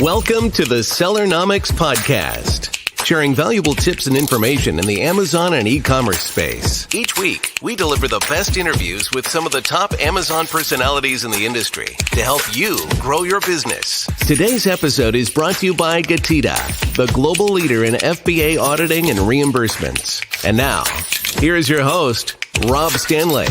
Welcome to the Sellernomics podcast, sharing valuable tips and information in the Amazon and e-commerce space. Each week, we deliver the best interviews with some of the top Amazon personalities in the industry to help you grow your business. Today's episode is brought to you by Gatita, the global leader in FBA auditing and reimbursements. And now, here is your host, Rob Stanley.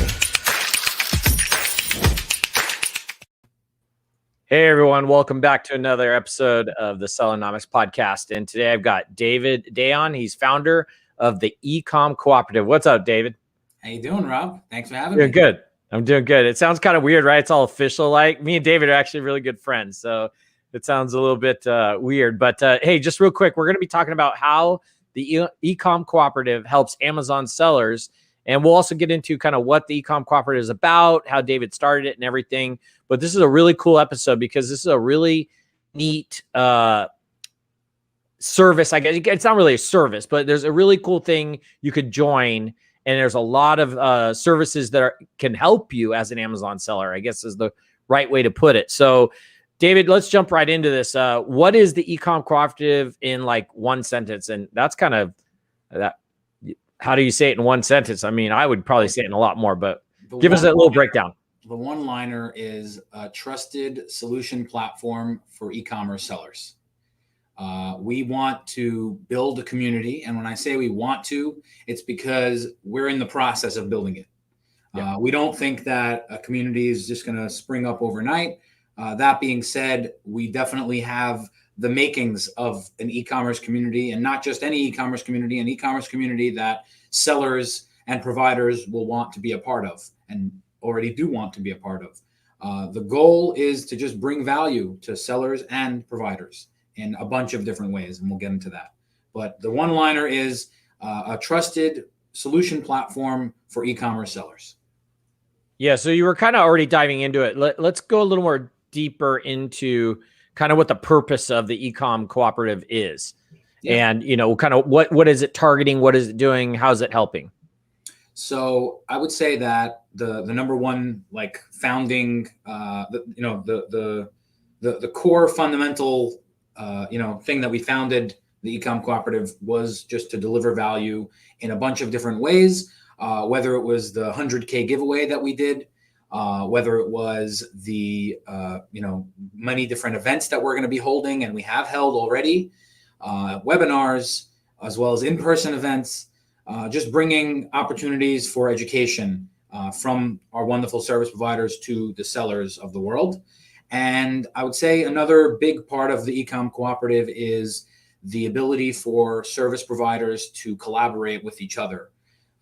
Hey everyone, welcome back to another episode of the Sellernomics podcast. And today I've got Dayon. He's founder of the Ecom Cooperative. What's up, David? How you doing, Rob? Thanks for having me. Doing good. I'm doing good. It sounds kind of weird, right? It's all official. Like me and David are actually really good friends, so it sounds a little bit weird. But hey, just real quick, we're going to be talking about how the Ecom Cooperative helps Amazon sellers. And we'll also get into kind of what the Ecom Cooperative is about, how David started it and everything. But this is a really cool episode because this is a really neat service. I guess it's not really a service, but there's a really cool thing you could join. And there's a lot of services that can help you as an Amazon seller, I guess is the right way to put it. So, David, let's jump right into this. What is the Ecom Cooperative in like one sentence? And that's kind of that. How do you say it in one sentence? I mean, I would probably say it in a lot more, but give us a little breakdown. The one-liner is a trusted solution platform for e-commerce sellers. We want to build a community. And when I say we want to, it's because we're in the process of building it. Yeah. We don't think that a community is just going to spring up overnight. That being said, we definitely have the makings of an e-commerce community, and not just any e-commerce community, an e-commerce community that sellers and providers will want to be a part of and already do want to be a part of. The goal is to just bring value to sellers and providers in a bunch of different ways, and we'll get into that. But the one-liner is a trusted solution platform for e-commerce sellers. Yeah, so you were kind of already diving into it. Let's go a little more deeper into kind of what the purpose of the Ecom Cooperative is. Yeah. And, you know, kind of what is it targeting? What is it doing? How's it helping? So I would say that the number one, like founding, the core fundamental, thing that we founded the Ecom Cooperative was just to deliver value in a bunch of different ways, whether it was the 100K giveaway that we did, whether it was the, many different events that we're going to be holding and we have held already, webinars, as well as in-person events, just bringing opportunities for education from our wonderful service providers to the sellers of the world. And I would say another big part of the Ecom Cooperative is the ability for service providers to collaborate with each other.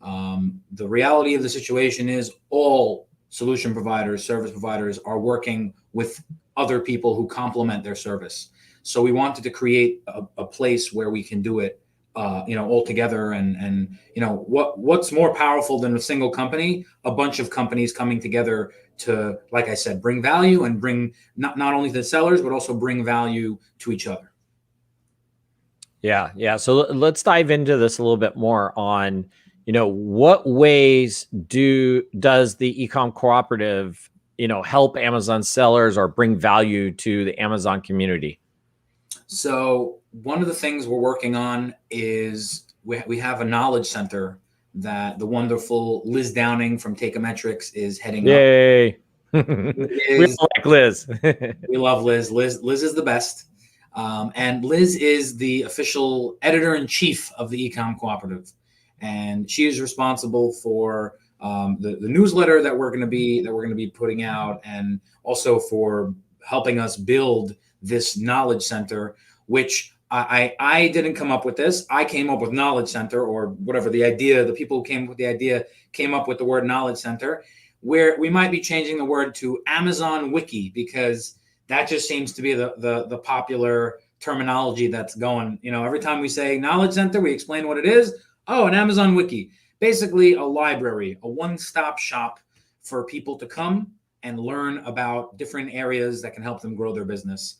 The reality of the situation is all solution providers, service providers are working with other people who complement their service. So we wanted to create a place where we can do it, all together. And what's more powerful than a single company? A bunch of companies coming together to, like I said, bring value and bring not only to the sellers, but also bring value to each other. Yeah. So let's dive into this a little bit more on, what ways does the Ecom Cooperative, help Amazon sellers or bring value to the Amazon community? So one of the things we're working on is we have a knowledge center that the wonderful Liz Downing from Takeometrics is heading up. Yay! We like Liz. We love Liz. Liz is the best. And Liz is the official editor-in-chief of the Ecom Cooperative. And she is responsible for the newsletter that we're going to be putting out, and also for helping us build this knowledge center, which I didn't come up with this. I came up with knowledge center, or whatever the idea. The people who came up with the idea came up with the word knowledge center, where we might be changing the word to Amazon Wiki, because that just seems to be the popular terminology that's going. Every time we say knowledge center, we explain what it is. Oh, an Amazon Wiki, basically a library, a one-stop shop for people to come and learn about different areas that can help them grow their business.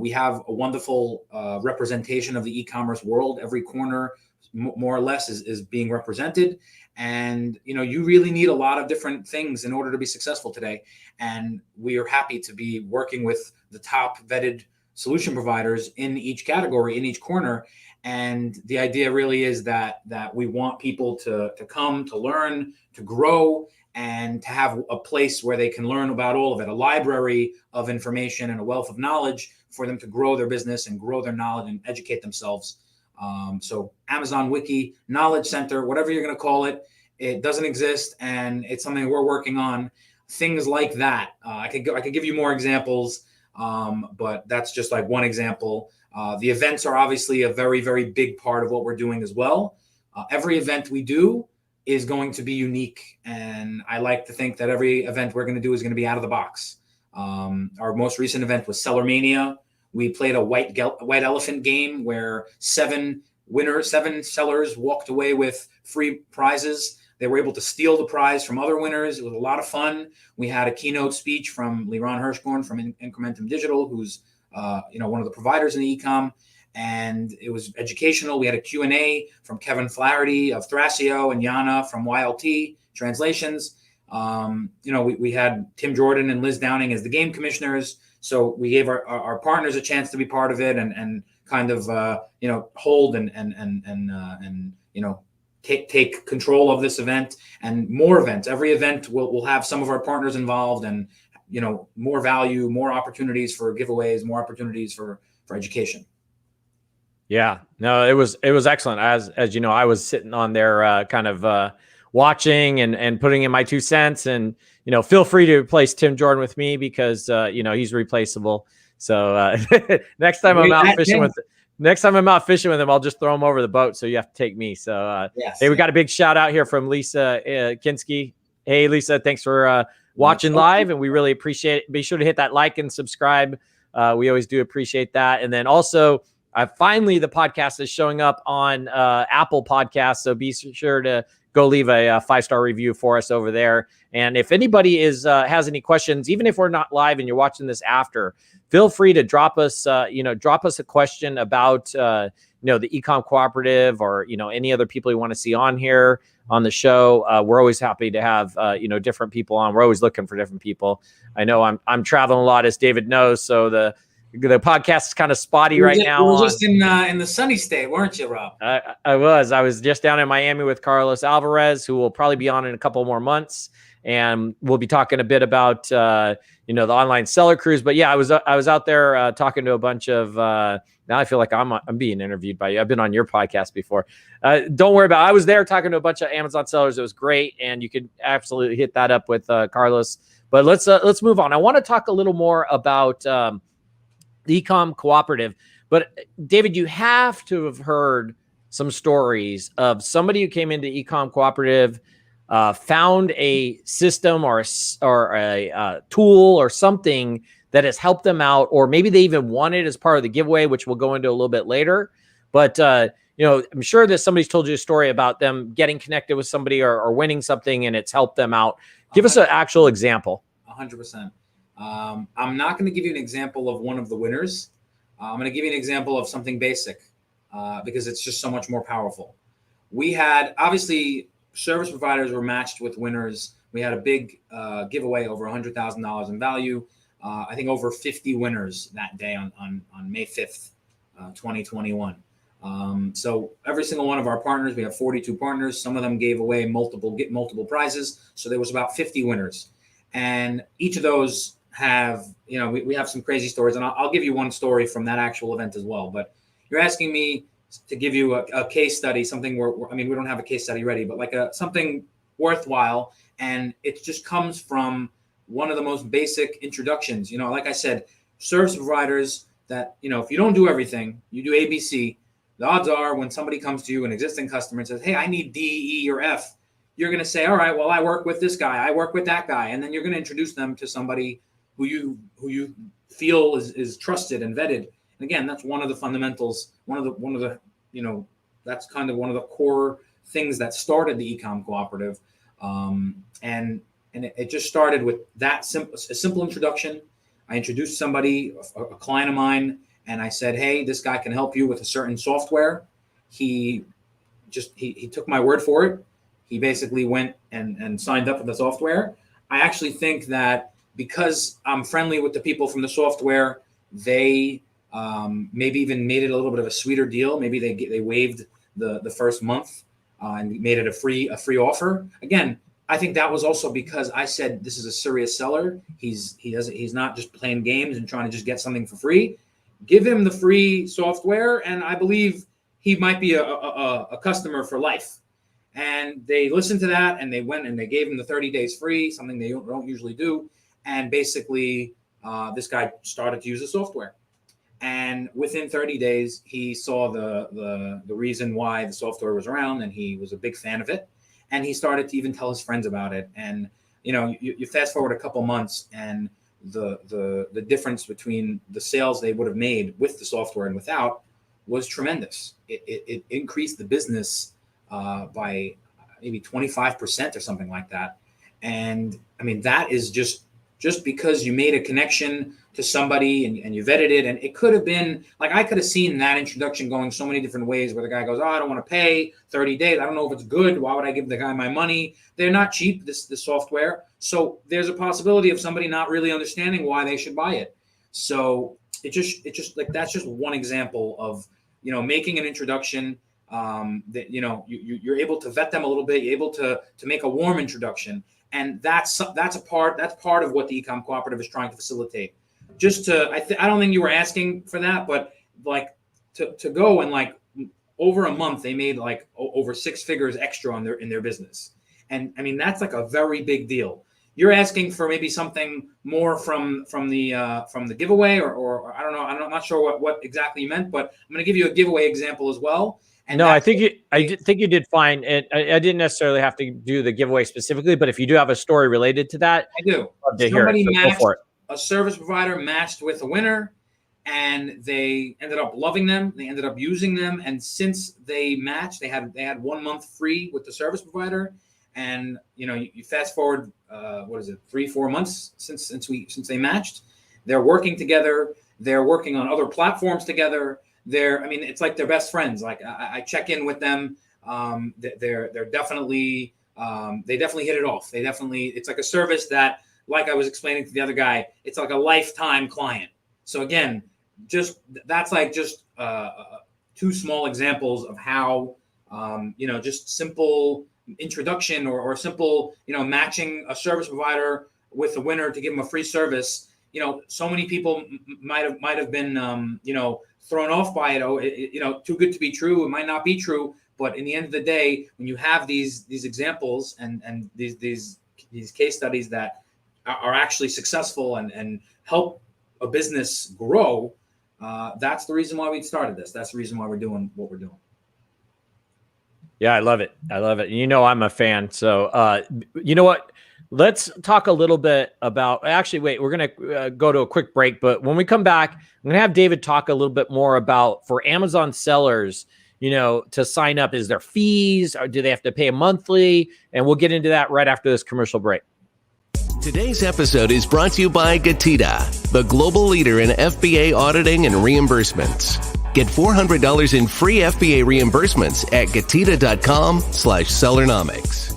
We have a wonderful representation of the e-commerce world. Every corner, more or less, is being represented. And, you really need a lot of different things in order to be successful today. And we are happy to be working with the top vetted solution providers in each category, in each corner. And the idea really is that we want people to come, to learn, to grow, and to have a place where they can learn about all of it, a library of information and a wealth of knowledge for them to grow their business and grow their knowledge and educate themselves. So Amazon Wiki, Knowledge Center, whatever you're going to call it, it doesn't exist, and it's something we're working on. Things like that. I could give you more examples, but that's just like one example. The events are obviously a very, very big part of what we're doing as well. Every event we do is going to be unique, and I like to think that every event we're going to do is going to be out of the box. Our most recent event was Sellermania. We played a white elephant game where 7 sellers walked away with free prizes. They were able to steal the prize from other winners. It was a lot of fun. We had a keynote speech from Liron Hirschborn from Incrementum Digital, who's one of the providers in the ecom, and it was educational. We had a Q&A from Kevin Flaherty of Thrasio and Yana from YLT Translations. We had Tim Jordan and Liz Downing as the game commissioners. So we gave our partners a chance to be part of it and kind of hold and take control of this event and more events. Every event will have some of our partners involved, and more value, more opportunities for giveaways, more opportunities for education. Yeah, no, it was excellent. As you know, I was sitting on there kind of watching and putting in my 2 cents, and feel free to replace Tim Jordan with me because he's replaceable. So next time I'm out fishing with him, I'll just throw him over the boat. So you have to take me. So hey, we got a big shout out here from Lisa Kinski. Hey, Lisa, thanks for watching live, and we really appreciate it. Be sure to hit that like and subscribe. We always do appreciate that. And then also, finally, the podcast is showing up on Apple Podcasts. So be sure to go leave a 5-star review for us over there. And if anybody has any questions, even if we're not live and you're watching this after, feel free to drop us a question about the Ecom Cooperative or any other people you want to see on here on the show. We're always happy to have different people on. We're always looking for different people. I know I'm traveling a lot, as David knows, so the podcast is kind of spotty right now. You were just in the sunny state, weren't you, Rob? I was just down in Miami with Carlos Alvarez, who will probably be on in a couple more months, and we'll be talking a bit about the online seller cruise. But yeah, I was out there talking to a bunch of. Now I feel like I'm being interviewed by you. I've been on your podcast before. Don't worry about it. I was there talking to a bunch of Amazon sellers. It was great, and you could absolutely hit that up with Carlos. But let's move on. I want to talk a little more about the Ecom Cooperative. But David, you have to have heard some stories of somebody who came into Ecom Cooperative, found a system or a tool or something that has helped them out, or maybe they even won it as part of the giveaway, which we'll go into a little bit later. But I'm sure that somebody's told you a story about them getting connected with somebody or winning something, and it's helped them out. Give us an actual example. 100%. I'm not going to give you an example of one of the winners. I'm going to give you an example of something basic because it's just so much more powerful. We had, obviously, service providers were matched with winners. We had a big giveaway over $100,000 in value. I think over 50 winners that day on May 5th, 2021. So every single one of our partners, we have 42 partners. Some of them gave away multiple prizes. So there was about 50 winners. And each of those have, we have some crazy stories, and I'll give you one story from that actual event as well. But you're asking me to give you a case study, something where we don't have a case study ready, but like something worthwhile. And it just comes from one of the most basic introductions. Like I said, service providers that, if you don't do everything, you do ABC, the odds are when somebody comes to you, an existing customer, and says, hey, I need D, E, or F, you're going to say, all right, well, I work with this guy, I work with that guy. And then you're going to introduce them to somebody who you feel is trusted and vetted. And again, that's one of the fundamentals, one of the that's kind of one of the core things that started the Ecom Cooperative. And it just started with that a simple introduction. I introduced somebody, a client of mine, and I said, hey, this guy can help you with a certain software. He took my word for it. He basically went and signed up with the software. I actually think that because I'm friendly with the people from the software, they maybe even made it a little bit of a sweeter deal. Maybe they waived the first month and made it a free offer. Again, I think that was also because I said this is a serious seller. He's not just playing games and trying to just get something for free. Give him the free software, and I believe he might be a customer for life. And they listened to that, and they went and they gave him the 30 days free, something they don't usually do. And basically, this guy started to use the software. And within 30 days, he saw the reason why the software was around, and he was a big fan of it. And he started to even tell his friends about it. And you fast forward a couple months, and the difference between the sales they would have made with the software and without was tremendous. It increased the business by maybe 25% or something like that. And I mean, that is just because you made a connection to somebody and you vetted it. And it could have been like, I could have seen that introduction going so many different ways, where the guy goes, oh, I don't want to pay 30 days. I don't know if it's good. Why would I give the guy my money? They're not cheap, this software. So there's a possibility of somebody not really understanding why they should buy it. So it just like, that's just one example of, making an introduction, that, you're able to vet them a little bit. You're able to make a warm introduction. And that's part of what the Ecom Cooperative is trying to facilitate. I don't think you were asking for that, but like to go and like over a month, they made like over 6 figures extra in their business. And I mean, that's like a very big deal. You're asking for maybe something more from the giveaway, or I don't know. I'm not sure what exactly you meant, but I'm going to give you a giveaway example as well. And no, I think you did fine. And I didn't necessarily have to do the giveaway specifically, but if you do have a story related to that, I do. Love to hear it. So go for it. A service provider matched with a winner, and they ended up loving them. They ended up using them, and since they matched, they had 1 month free with the service provider. And you fast forward, 3-4 months since they matched. They're working together. They're working on other platforms together. It's like they're best friends. Like I check in with them. They're definitely they definitely hit it off. It's like a service that, like I was explaining to the other guy, it's like a lifetime client. So again, that's 2 small examples of how just simple introduction or simple matching a service provider with a winner to give them a free service. So many people might have been thrown off by it. Too good to be true. It might not be true, but in the end of the day, when you have these examples and these case studies that are actually successful and help a business grow, that's the reason why we started this. That's the reason why we're doing what we're doing. Yeah, I love it. I'm a fan. So, you know what? Let's talk a little bit about, actually, wait, we're going to go to a quick break. But when we come back, I'm going to have David talk a little bit more about, for Amazon sellers, to sign up, is there fees, or do they have to pay a monthly? And we'll get into that right after this commercial break. Today's episode is brought to you by Getita, the global leader in FBA auditing and reimbursements. Get $400 in free FBA reimbursements at Getita.com/Sellernomics.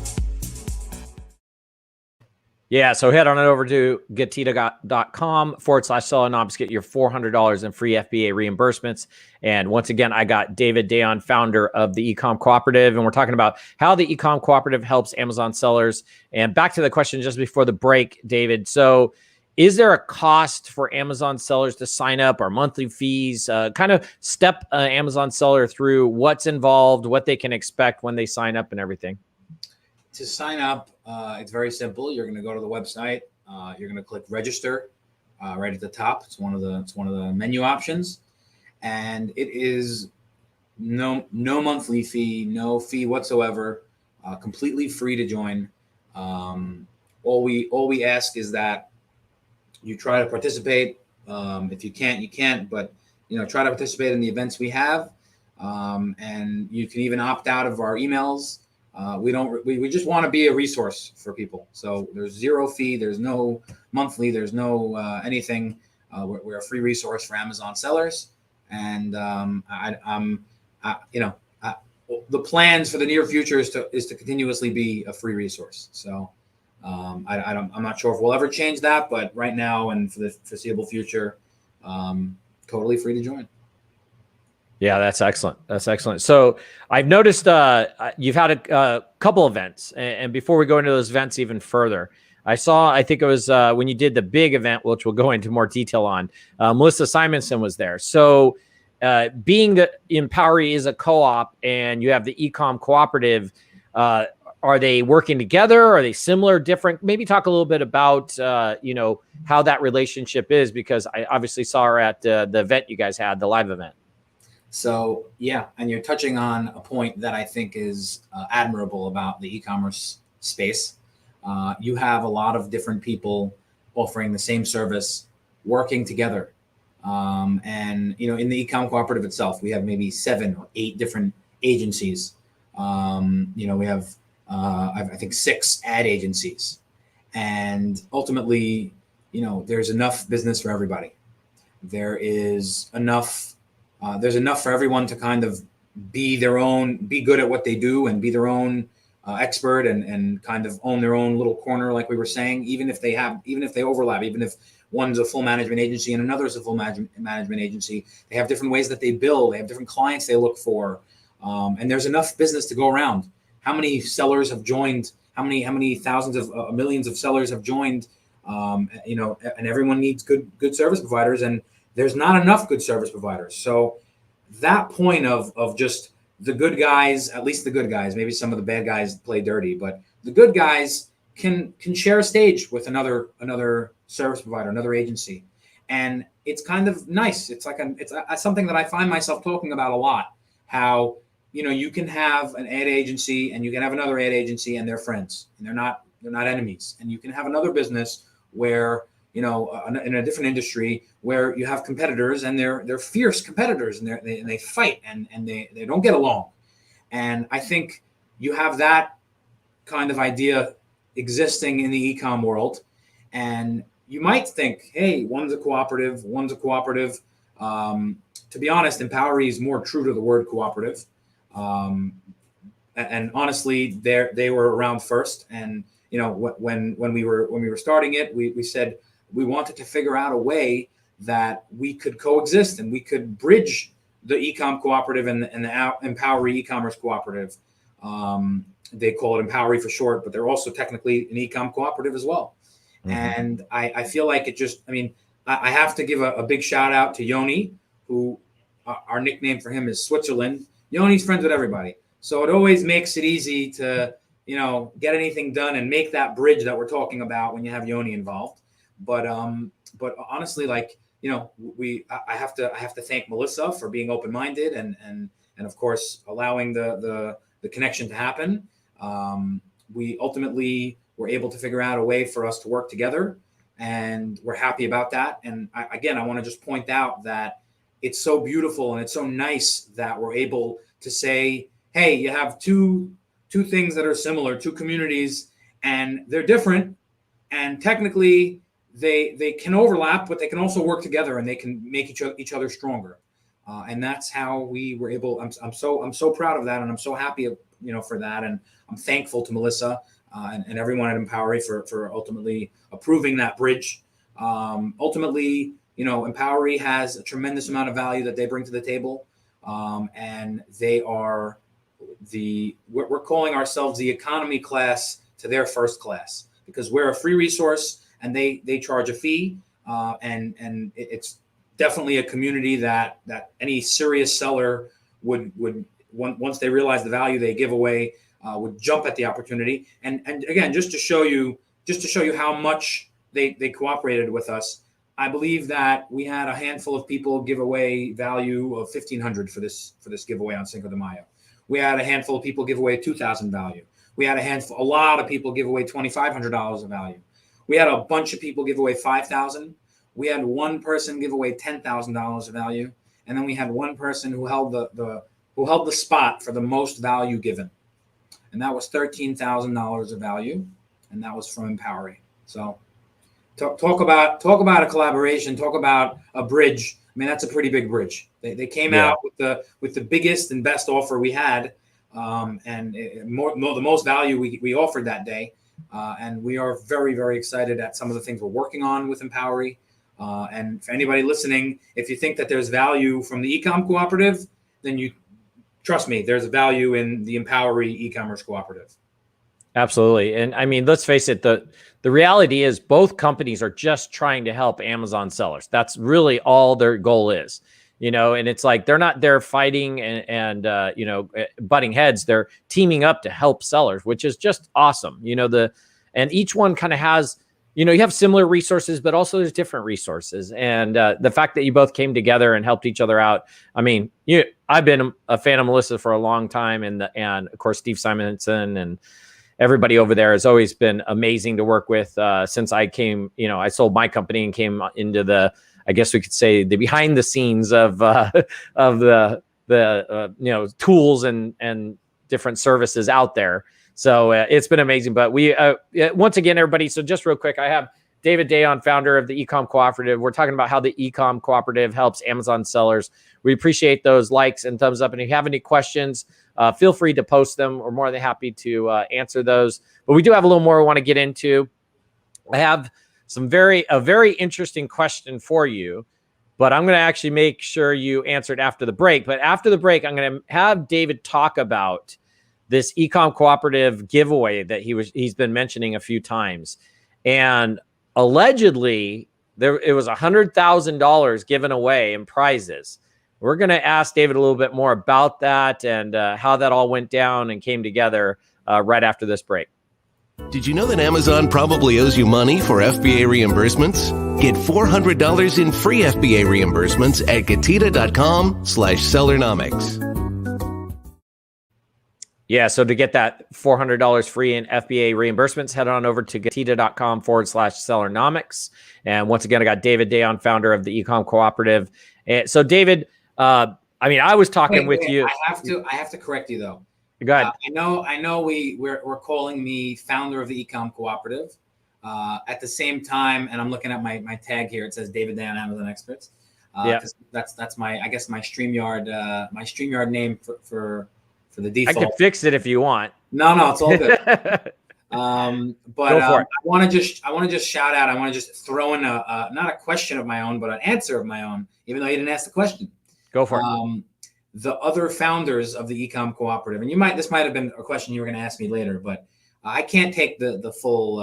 Yeah, so head on over to Getita.com/Sellernomics. Get your $400 in free FBA reimbursements. And once again, I got David Dayon, founder of the Ecom Cooperative, and we're talking about how the Ecom Cooperative helps Amazon sellers. And back to the question just before the break, David. So is there a cost for Amazon sellers to sign up, or monthly fees? Kind of step Amazon seller through what's involved, what they can expect when they sign up and everything. To sign up, it's very simple. You're going to go to the website. You're going to click register right at the top. It's one of the menu options, and it is no monthly fee, no fee whatsoever, completely free to join. All we ask is that you try to participate. If you can't, you can't. But try to participate in the events we have, and you can even opt out of our emails. We just want to be a resource for people. So there's zero fee. There's no monthly. There's no anything. We're a free resource for Amazon sellers, and the plans for the near future is to continuously be a free resource. So I'm not sure if we'll ever change that, but right now and for the foreseeable future, come totally free to join. Yeah, that's excellent. That's excellent. So I've noticed you've had a couple events, and before we go into those events even further, I think it was when you did the big event, which we'll go into more detail on. Melissa Simonson was there. So being that Empowery is a co-op and you have the Ecom Cooperative, are they working together? Are they similar, different? Maybe talk a little bit about how that relationship is, because I obviously saw her at the event you guys had, the live event. So yeah, and you're touching on a point that I think is admirable about the e-commerce space. You have a lot of different people offering the same service, working together. And in the Ecom Cooperative itself, we have maybe 7 or 8 different agencies. We have I think 6 ad agencies, and ultimately, there's enough business for everybody. There's enough for everyone to kind of be good at what they do and be their own expert and kind of own their own little corner, like we were saying, even if they overlap, even if one's a full management agency and another is a full management agency, they have different ways that they bill, they have different clients they look for. And there's enough business to go around. How many sellers have joined? How many thousands of millions of sellers have joined? And everyone needs good service providers, and there's not enough good service providers. So that point of just the good guys, at least the good guys, maybe some of the bad guys play dirty, but the good guys can share a stage with another service provider, another agency. And it's kind of nice. It's something that I find myself talking about a lot, how you can have an ad agency and you can have another ad agency and they're friends and they're not enemies. And you can have another business where, in a different industry where you have competitors and they're fierce competitors and they fight and they don't get along. And I think you have that kind of idea existing in the e-com world. And you might think, hey, one's a cooperative. To be honest, Empowery is more true to the word cooperative. And honestly, they were around first. And when we were starting it, we said we wanted to figure out a way that we could coexist and we could bridge the Ecom Cooperative and the Empowery e-commerce cooperative. They call it Empowery for short, but they're also technically an Ecom Cooperative as well. Mm-hmm. And I feel like I have to give a big shout out to Yoni, who our nickname for him is Switzerland. Yoni's friends with everybody. So it always makes it easy to, get anything done and make that bridge that we're talking about when you have Yoni involved. But honestly, I have to thank Melissa for being open-minded and of course allowing the connection to happen. We ultimately were able to figure out a way for us to work together, and we're happy about that. And I want to just point out that it's so beautiful and it's so nice that we're able to say, hey, you have two things that are similar, 2 communities, and they're different, and technically they can overlap, but they can also work together and they can make each other stronger. And that's how we were able. I'm so proud of that, and I'm so happy, for that. And I'm thankful to Melissa and everyone at Empowery for ultimately approving that bridge. Ultimately, Empowery has a tremendous amount of value that they bring to the table, and they are we're calling ourselves the economy class to their first class, because we're a free resource and they charge a fee, and it's definitely a community that any serious seller would once they realize the value they give away would jump at the opportunity. And again, just to show you how much they cooperated with us, I believe that we had a handful of people give away value of $1,500 for this giveaway on Cinco de Mayo. We had a handful of people give away $2,000 value. We had a lot of people give away $2,500 of value. We had a bunch of people give away $5,000. We had one person give away $10,000 of value, and then we had one person who held the spot for the most value given, and that was $13,000 of value, and that was from Empowery. So talk about a collaboration. Talk about a bridge. I mean, that's a pretty big bridge. They came out with the biggest and best offer we had, and the most value we offered that day. And we are very, very excited at some of the things we're working on with Empowery. And for anybody listening, if you think that there's value from the Ecom Cooperative, then you trust me, there's value in the Empowery e-commerce cooperative. Absolutely. And I mean, let's face it, the reality is both companies are just trying to help Amazon sellers. That's really all their goal is, and it's like they're not there fighting and butting heads. They're teaming up to help sellers, which is just awesome. And each one kind of has, you have similar resources, but also there's different resources. And the fact that you both came together and helped each other out. I mean, I've been a fan of Melissa for a long time, and of course, Steve Simonson and everybody over there has always been amazing to work with since I came. I sold my company and came into the, I guess we could say, the behind the scenes of the tools and different services out there. So it's been amazing. But we once again, everybody. So just real quick, I have David Dayon, founder of the Ecom Cooperative. We're talking about how the Ecom Cooperative helps Amazon sellers. We appreciate those likes and thumbs up. And if you have any questions, feel free to post them. We're more than happy to answer those. But we do have a little more we want to get into. I have a very interesting question for you, but I'm going to actually make sure you answer it after the break. But after the break, I'm going to have David talk about this Ecom Cooperative giveaway that he's been mentioning a few times. And allegedly, it was $100,000 given away in prizes. We're going to ask David a little bit more about that and how that all went down and came together right after this break. Did you know that Amazon probably owes you money for FBA reimbursements? Get $400 in free FBA reimbursements at Getita.com/Sellernomics. Yeah, so to get that $400 free in FBA reimbursements, head on over to Getita.com/Sellernomics. And once again, I got David Dayon, founder of the Ecom Cooperative. And so, David, I was talking with you. I have to correct you though. Go ahead. I know we're calling me founder of the Ecom Cooperative. At the same time, and I'm looking at my tag here. It says David Dayon, Amazon Experts. That's my StreamYard name for the default. I can fix it if you want. No, it's all good. But I want to just shout out. I want to just throw in not a question of my own, but an answer of my own, even though you didn't ask the question. Go for it. The other founders of the Ecom Cooperative, and this might have been a question you were going to ask me later, but I can't take the full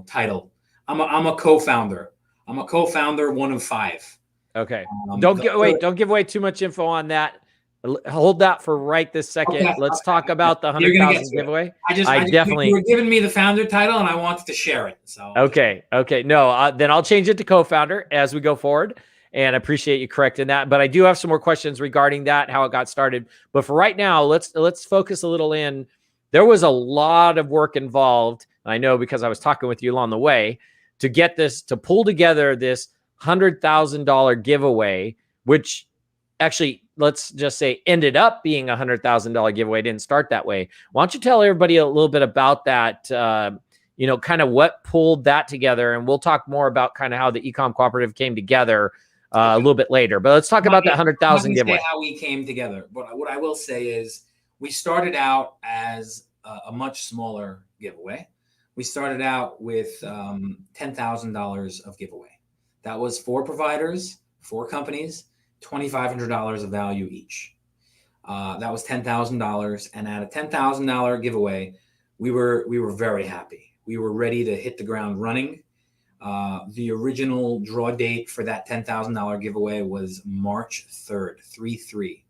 title. I'm a co-founder. I'm a co-founder, one of 5. Okay. Don't give away too much info on that. Hold that for right this second. Okay, Let's talk about the 100,000 giveaway. I definitely. You were giving me the founder title, and I wanted to share it. So okay. No, then I'll change it to co-founder as we go forward. And I appreciate you correcting that. But I do have some more questions regarding that, how it got started. But for right now, let's focus a little in. There was a lot of work involved. I know because I was talking with you along the way to get this, to pull together this $100,000 giveaway, which actually, let's just say, ended up being a $100,000 giveaway. It didn't start that way. Why don't you tell everybody a little bit about that, kind of what pulled that together, and we'll talk more about kind of how the Ecom Cooperative came together a little bit later. But let's talk about that 100,000 giveaway. How we came together. But what I will say is we started out as a much smaller giveaway. We started out with $10,000 of giveaway. That was 4 providers, 4 companies, $2,500 of value each. That was $10,000. And at a $10,000 giveaway, we were very happy. We were ready to hit the ground running. The original draw date for that $10,000 giveaway was March 3rd, 3/3.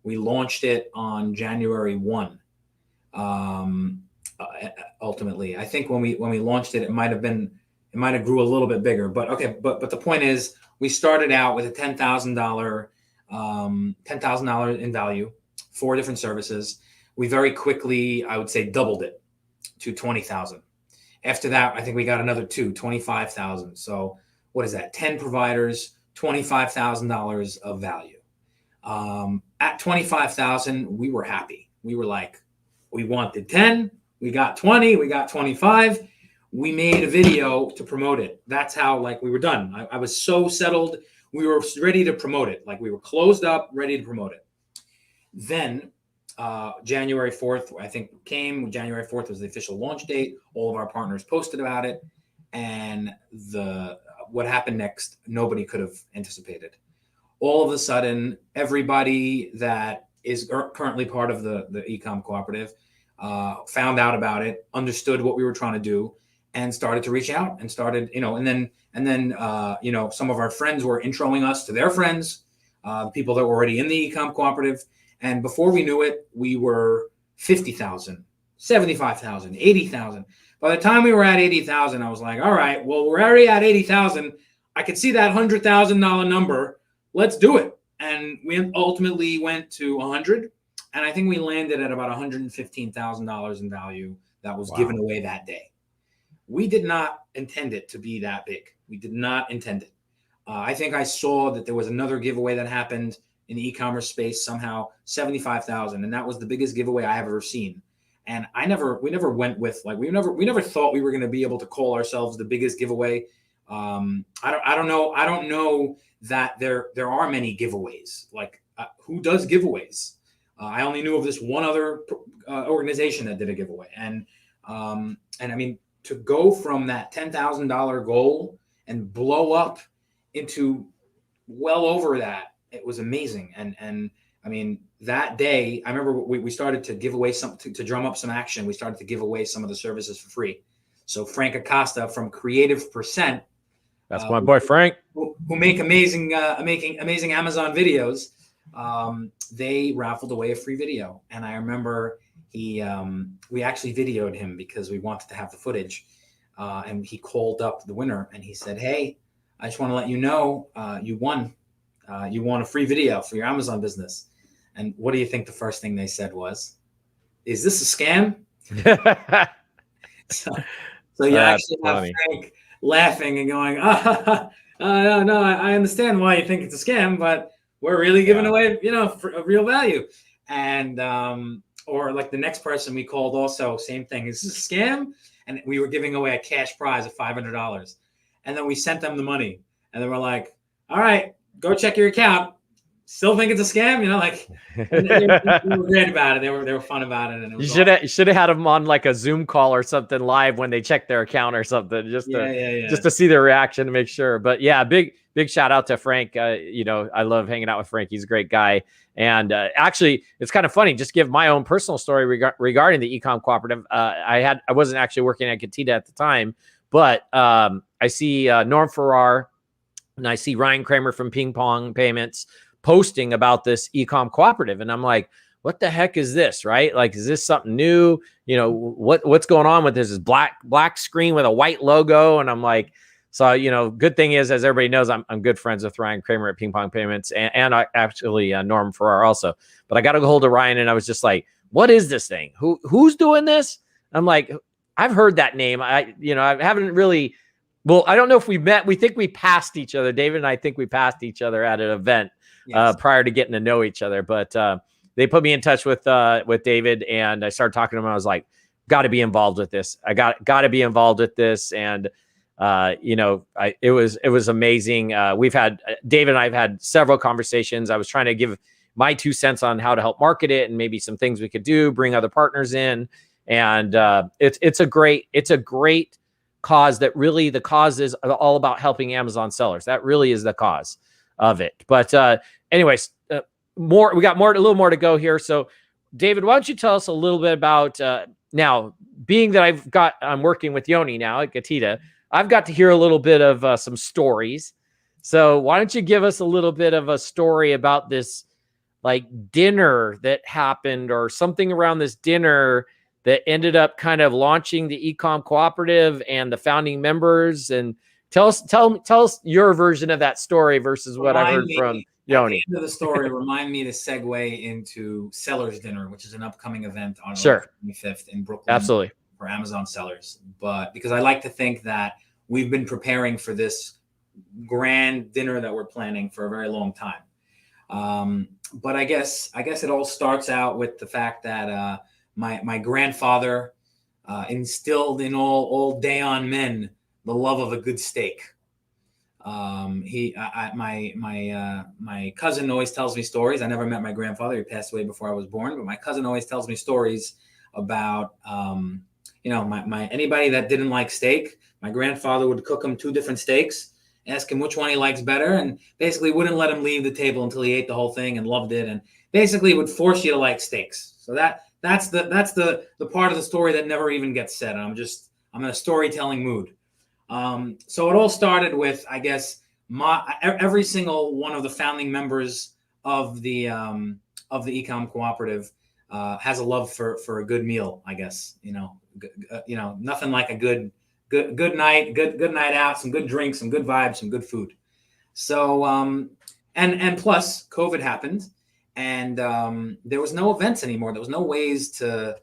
We launched it on January 1. Ultimately, I think when we launched it, it might have grew a little bit bigger. But okay, but the point is, we started out with a $10,000 in value, 4 different services. We very quickly, I would say, doubled it to 20,000. After that, I think we got another 25,000. So what is that? 10 providers, $25,000 of value. At 25,000, we were happy. We were like, we wanted 10, we got 20, we got 25. We made a video to promote it. That's how we were done. I was so settled. We were ready to promote it. We were closed up, ready to promote it. Then January 4th, I think came. January 4th was the official launch date. All of our partners posted about it. And what happened next, nobody could have anticipated. All of a sudden, everybody that is currently part of the Ecom Cooperative found out about it, understood what we were trying to do, and started to reach out and started, and then some of our friends were introing us to their friends, people that were already in the Ecom Cooperative. And before we knew it, we were 50,000, 75,000, 80,000. By the time we were at 80,000, I was like, all right, well, we're already at 80,000. I could see that $100,000 number. Let's do it. And we ultimately went to 100. And I think we landed at about $115,000 in value that was given away that day. We did not intend it to be that big. We did not intend it. I think I saw that there was another giveaway that happened in the e-commerce space, somehow 75,000. And that was the biggest giveaway I have ever seen. And we never went with, like, we never thought we were going to be able to call ourselves the biggest giveaway. I don't know that there are many giveaways. Like, who does giveaways? I only knew of this one other organization that did a giveaway. And I mean, to go from that $10,000 goal and blow up into well over that, it was amazing. And I mean, that day, I remember we started to give away to drum up some action. We started to give away some of the services for free. So Frank Acosta from Creative Percent, that's my boy Frank, who make amazing Amazon videos. They raffled away a free video, and I remember we actually videoed him because we wanted to have the footage. And he called up the winner and he said, "Hey, I just want to let you know you won. You won a free video for your Amazon business." And what do you think the first thing they said was, "Is this a scam?" So you actually have Frank laughing and going, no, I understand why you think it's a scam, but we're really giving away, for a real value. And or like the next person we called also, same thing. "Is this a scam?" And we were giving away a cash prize of $500. And then we sent them the money. And they were like, "All right, go check your account. Still think it's a scam?" They were great about it. They were fun about it. And it was you should have had them on like a Zoom call or something live when they check their account or something, just to see their reaction to make sure. But yeah, big shout out to Frank. I love hanging out with Frank. He's a great guy. And actually, it's kind of funny. Just give my own personal story regarding the Ecom Cooperative. I wasn't actually working at Catita at the time, but I see Norm Farrar and I see Ryan Kramer from Ping Pong Payments posting about this Ecom Cooperative, and I'm like, what the heck is this, right? Like, is this something new? What's going on with this? Is black screen with a white logo, and I'm like, so good thing is, as everybody knows, I'm good friends with Ryan Kramer at Ping Pong Payments, and actually Norm Farrar also. But I got a hold of Ryan, and I was just like, what is this thing? Who's doing this? I'm like, I've heard that name. I haven't really. Well, I don't know if we met. We think we passed each other. David and I think we passed each other at an event. Yes. Prior to getting to know each other. But they put me in touch with David, and I started talking to him. I was like, got to be involved with this. I got to be involved with this. And, it was amazing. David and I have had several conversations. I was trying to give my 2 cents on how to help market it and maybe some things we could do, bring other partners in. And it's a great cause. That really, the cause is all about helping Amazon sellers. That really is the cause of it. But anyways, we got a little more to go here. So David, why don't you tell us a little bit about now, being that I'm working with Yoni now at Catita, I've got to hear a little bit of some stories. So why don't you give us a little bit of a story about this, like, dinner that happened or something around this dinner that ended up kind of launching the Ecom Cooperative and the founding members, and tell us your version of that story versus what I heard from Yoni. At the end of the story, remind me to segue into Sellers Dinner, which is an upcoming event on Sure. August 25th in Brooklyn. Absolutely. For Amazon sellers. But because I like to think that we've been preparing for this grand dinner that we're planning for a very long time. But I guess it all starts out with the fact that my grandfather instilled in all Dayon men the love of a good steak. My cousin always tells me stories. I never met my grandfather. He passed away before I was born, but my cousin always tells me stories about, anybody that didn't like steak, my grandfather would cook them 2 different steaks ask him which one he likes better, and basically wouldn't let him leave the table until he ate the whole thing and loved it, and basically would force you to like steaks. So that's the part of the story that never even gets said. I'm in a storytelling mood. So it all started with, I guess, every single one of the founding members of the Ecom Cooperative has a love for a good meal, I guess. Nothing like a good night out, some good drinks, some good vibes, some good food. So and plus COVID happened, and there was no events anymore. There was no ways to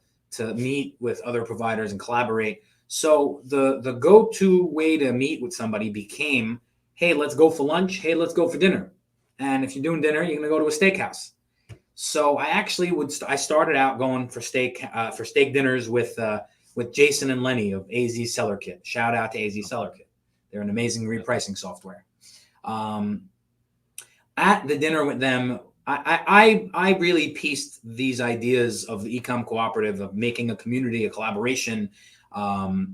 meet with other providers and collaborate. So the go-to way to meet with somebody became, hey, let's go for lunch. Hey, let's go for dinner. And if you're doing dinner, you're going to go to a steakhouse. So I actually I started out going for steak dinners with Jason and Lenny of AZ Seller Kit. Shout out to AZ Seller Kit. They're an amazing repricing software. At the dinner with them, I really pieced these ideas of the Ecom Cooperative, of making a community, a collaboration, a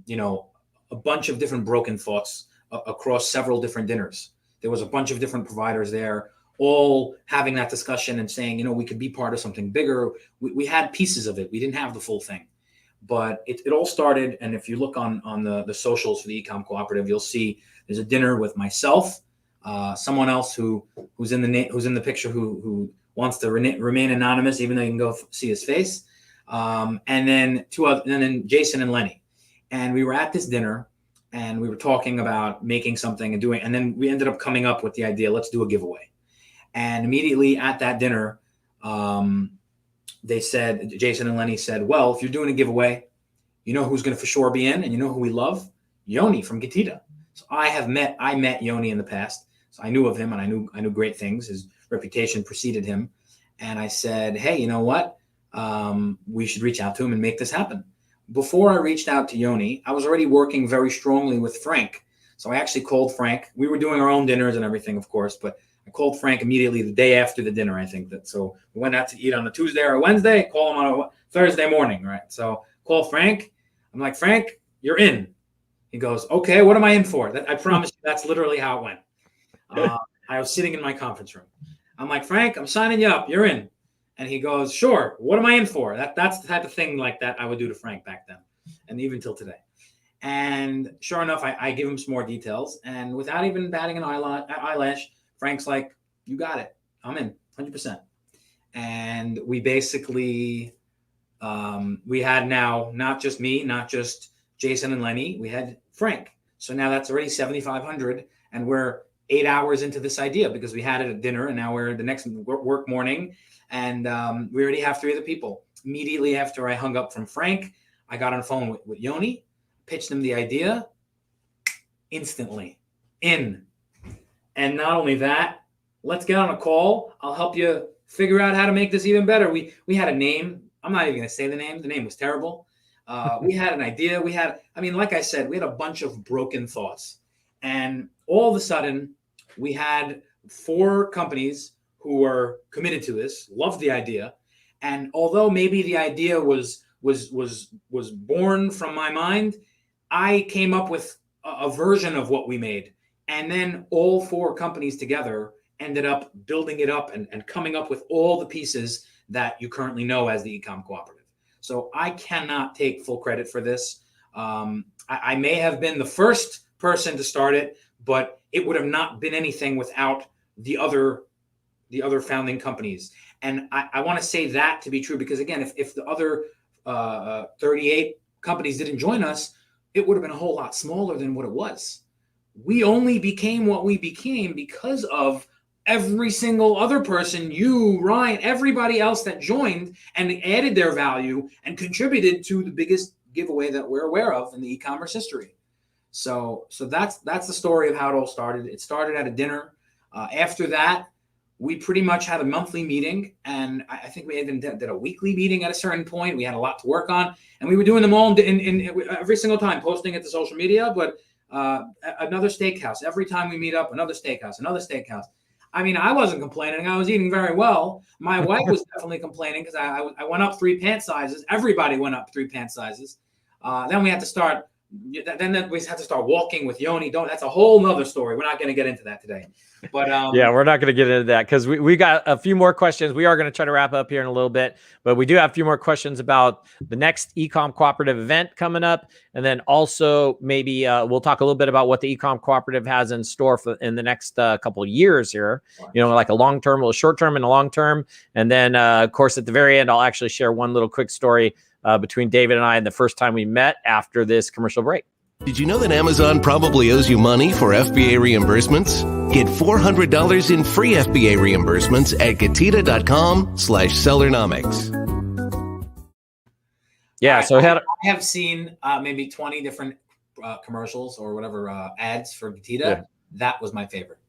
bunch of different broken thoughts across several different dinners. There was a bunch of different providers there, all having that discussion and saying, we could be part of something bigger. We had pieces of it. We didn't have the full thing, but it all started. And if you look on the socials for the Ecom Cooperative, you'll see there's a dinner with myself, someone else who's in the picture who wants to remain anonymous, even though you can go see his face, and then then Jason and Lenny. And we were at this dinner, and we were talking about making something and then we ended up coming up with the idea, let's do a giveaway. And immediately at that dinner, they said, Jason and Lenny said, well, if you're doing a giveaway, you know who's going to for sure be in, and you know who we love? Yoni from Gatita. So I met Yoni in the past. So I knew of him, and I knew great things. His reputation preceded him. And I said, hey, you know what? We should reach out to him and make this happen. Before I reached out to Yoni, I was already working very strongly with Frank. So I actually called Frank. We were doing our own dinners and everything, of course, but I called Frank immediately the day after the dinner, I think. So we went out to eat on a Tuesday or a Wednesday, call him on a Thursday morning, right? So call Frank. I'm like, Frank, you're in. He goes, okay, what am I in for? I promise you that's literally how it went. I was sitting in my conference room. I'm like, Frank, I'm signing you up. You're in. And he goes, sure. What am I in for? That's the type of thing like that I would do to Frank back then, and even till today. And sure enough, I give him some more details. And without even batting an eyelash, Frank's like, you got it. I'm in 100%. And we basically, we had now not just me, not just Jason and Lenny, we had Frank. So now that's already 7,500. And we're 8 hours into this idea because we had it at dinner, and now we're the next work morning. And we already have 3 other people. Immediately after I hung up from Frank, I got on the phone with Yoni, pitched him the idea, instantly in. And not only that, let's get on a call. I'll help you figure out how to make this even better. We had a name. I'm not even going to say the name. The name was terrible. We had an idea. Like I said, we had a bunch of broken thoughts. And all of a sudden, we had 4 companies who were committed to this, loved the idea. And although maybe the idea was born from my mind, I came up with a version of what we made. And then all 4 companies together ended up building it up and coming up with all the pieces that you currently know as the Ecom Cooperative. So I cannot take full credit for this. I may have been the first person to start it, but it would have not been anything without the other founding companies. And I want to say that to be true, because again, if the other 38 companies didn't join us, it would have been a whole lot smaller than what it was. We only became what we became because of every single other person, you, Ryan, everybody else that joined and added their value and contributed to the biggest giveaway that we're aware of in the e-commerce history. So that's the story of how it all started. It started at a dinner. After that, we pretty much had a monthly meeting, and I think we even did a weekly meeting at a certain point. We had a lot to work on, and we were doing them all in every single time, posting it to social media. But another steakhouse. Every time we meet up, another steakhouse, another steakhouse. I mean, I wasn't complaining. I was eating very well. My wife was definitely complaining because I went up 3 pant sizes. Everybody went up 3 pant sizes. Then we had to start then we have to start walking with Yoni. That's a whole nother story. We're not going to get into that today. But yeah, we're not going to get into that because we got a few more questions. We are going to try to wrap up here in a little bit, but we do have a few more questions about the next Ecom Cooperative event coming up. And then also maybe we'll talk a little bit about what the Ecom Cooperative has in store for in the next couple of years here, like a long-term, a short-term and a long-term. And then of course, at the very end, I'll actually share one little quick story between David and I and the first time we met after this commercial break. Did you know that Amazon probably owes you money for FBA reimbursements? Get $400 in free FBA reimbursements at Getita.com/Sellernomics. Yeah, so I have seen maybe 20 different commercials or whatever ads for Getita. Yeah. That was my favorite.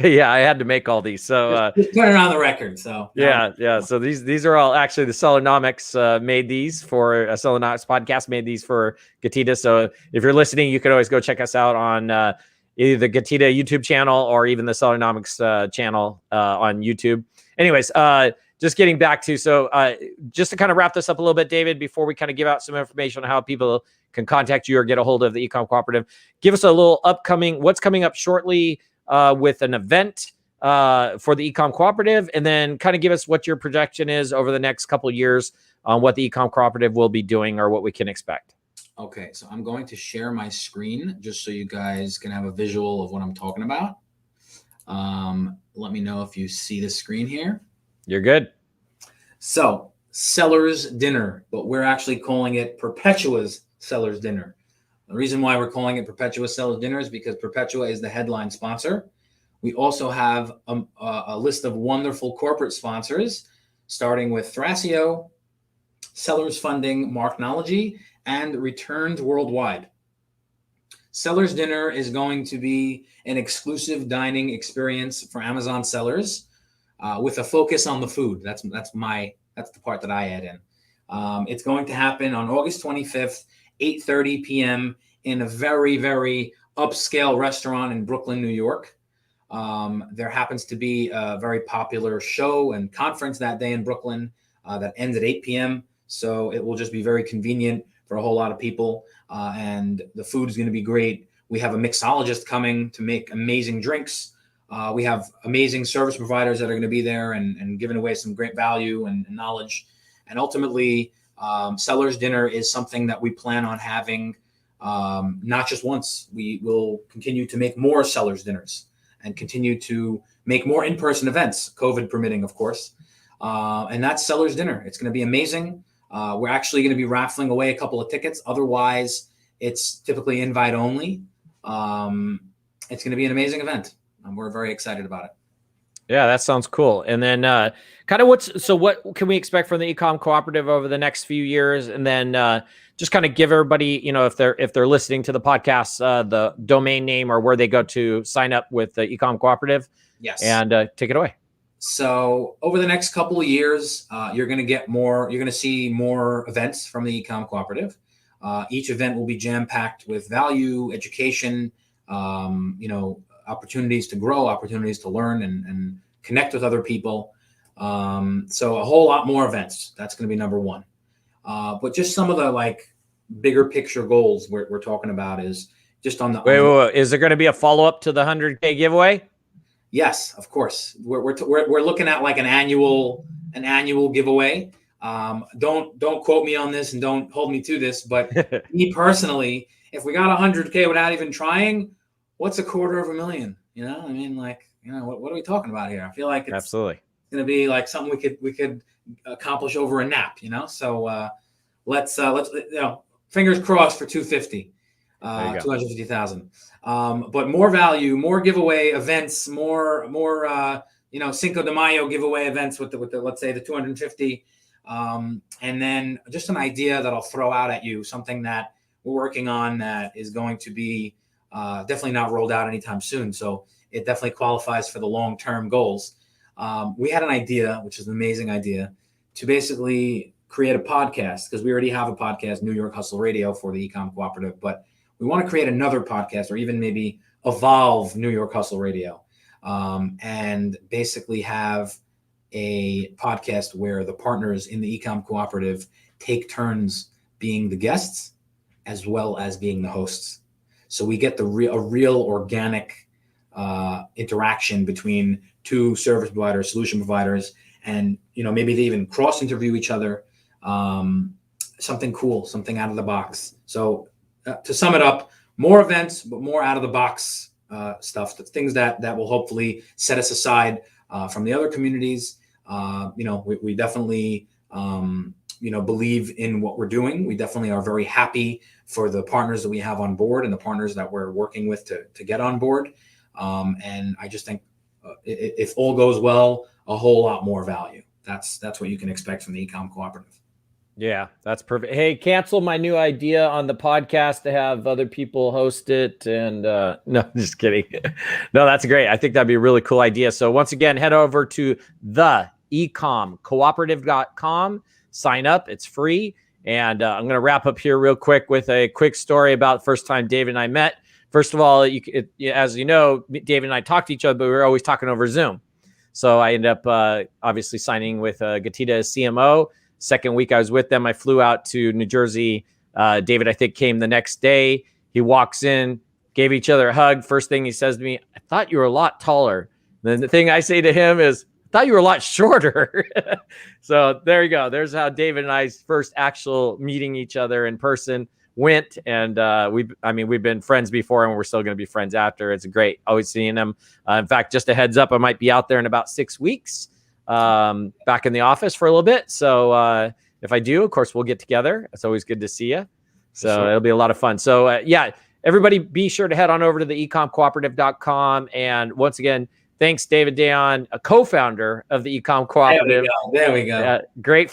Yeah, I had to make all these. So just put it on the record. So yeah. So these are all actually the Sellernomics made these for a Sellernomics podcast, made these for Getita. So if you're listening, you can always go check us out on either the Getita YouTube channel or even the Sellernomics channel on YouTube. Anyways, just getting back to just to kind of wrap this up a little bit, David, before we kind of give out some information on how people can contact you or get a hold of the Ecom Cooperative, give us a little what's coming up shortly with an event for the Ecom Cooperative, and then kind of give us what your projection is over the next couple of years on what the Ecom Cooperative will be doing or what we can expect. Okay, so I'm going to share my screen just so you guys can have a visual of what I'm talking about. Let me know if you see the screen here. You're good. So, Seller's Dinner, but we're actually calling it Perpetua's Seller's Dinner. The reason why we're calling it Perpetua Seller's Dinner is because Perpetua is the headline sponsor. We also have a list of wonderful corporate sponsors, starting with Thrasio, Sellers Funding, Marknology, and Returns Worldwide. Seller's Dinner is going to be an exclusive dining experience for Amazon sellers with a focus on the food. That's the part that I add in. It's going to happen on August 25th, 8:30 p.m. in a very, very upscale restaurant in Brooklyn, New York. There happens to be a very popular show and conference that day in Brooklyn that ends at 8 p.m. So it will just be very convenient for a whole lot of people. And the food is going to be great. We have a mixologist coming to make amazing drinks. We have amazing service providers that are going to be there and giving away some great value and knowledge. And ultimately, Seller's Dinner is something that we plan on having not just once. We will continue to make more Seller's Dinners and continue to make more in-person events, COVID permitting, of course. And that's Seller's Dinner. It's going to be amazing. We're actually going to be raffling away a couple of tickets. Otherwise, it's typically invite only. It's going to be an amazing event. We're very excited about it. Yeah, that sounds cool. And then kind of what can we expect from the Ecom Cooperative over the next few years? And then just kind of give everybody, if they're listening to the podcast, the domain name or where they go to sign up with the Ecom Cooperative. Yes. And take it away. So over the next couple of years, you're going to see more events from the Ecom Cooperative. Each event will be jam-packed with value, education, opportunities to grow, opportunities to learn and connect with other people. So a whole lot more events. That's going to be number one. But just some of the bigger picture goals we're talking about is just on the wait. Is there going to be a follow-up to the 100K giveaway? Yes, of course. We're looking at an annual giveaway. Don't quote me on this and don't hold me to this, but me personally, if we got 100K without even trying, what's $250,000? What are we talking about here? I feel like it's absolutely going to be something we could accomplish over a nap. So let's fingers crossed for 250. 250,000. But more value, more giveaway events, more Cinco de Mayo giveaway events with the let's say the 250. And then just an idea that I'll throw out at you, something that we're working on that is going to be definitely not rolled out anytime soon. So it definitely qualifies for the long-term goals. We had an idea, which is an amazing idea, to basically create a podcast, because we already have a podcast, New York Hustle Radio, for the Ecom Cooperative, but we want to create another podcast, or even maybe evolve New York Hustle Radio, and basically have a podcast where the partners in the Ecom Cooperative take turns being the guests as well as being the hosts. So we get a real organic interaction between two service providers, solution providers, and maybe they even cross interview each other. Something cool, something out of the box. So to sum it up, more events, but more out of the box stuff. The things that will hopefully set us aside from the other communities. We definitely believe in what we're doing. We definitely are very happy for the partners that we have on board and the partners that we're working with to get on board. And I just think if all goes well, a whole lot more value. That's what you can expect from the Ecom Cooperative. Yeah, that's perfect. Hey, cancel my new idea on the podcast to have other people host it. And no, just kidding. No, that's great. I think that'd be a really cool idea. So once again, head over to the ecomcooperative.com, sign up. It's free. And I'm going to wrap up here real quick with a quick story about the first time David and I met. First of all, as you know, David and I talked to each other, but we were always talking over Zoom. So I ended up obviously signing with Gatita as CMO. Second week I was with them, I flew out to New Jersey. David, I think, came the next day. He walks in, gave each other a hug. First thing he says to me, I thought you were a lot taller. Then the thing I say to him is, I thought you were a lot shorter. So there you go. There's how David and I's first actual meeting each other in person went. And we've been friends before and we're still going to be friends after. It's great always seeing him. In fact, just a heads up, I might be out there in about 6 weeks. Back in the office for a little bit. So if I do, of course, we'll get together. It's always good to see you. So sure. It'll be a lot of fun. So everybody be sure to head on over to the ecomcooperative.com. And once again, thanks, David Dayon, a co-founder of the Ecom Cooperative. There we go. Great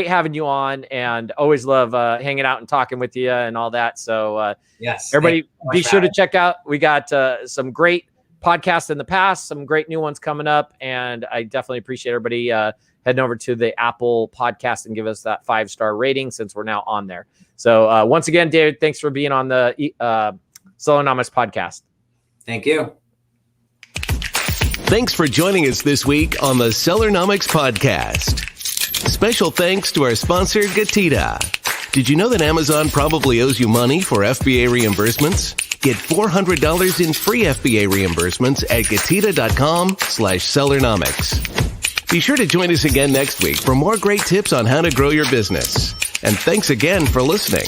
having you on, and always love hanging out and talking with you and all that. So yes, everybody be sure to check out. We got some great podcasts in the past, some great new ones coming up, and I definitely appreciate everybody heading over to the Apple podcast and give us that 5-star rating since we're now on there. So once again, David, thanks for being on the Sellernomics podcast. Thank you. Thanks for joining us this week on the Sellernomics podcast. Special thanks to our sponsor, Gatita. Did you know that Amazon probably owes you money for FBA reimbursements? Get $400 in free FBA reimbursements at gatita.com/Sellernomics. Be sure to join us again next week for more great tips on how to grow your business. And thanks again for listening.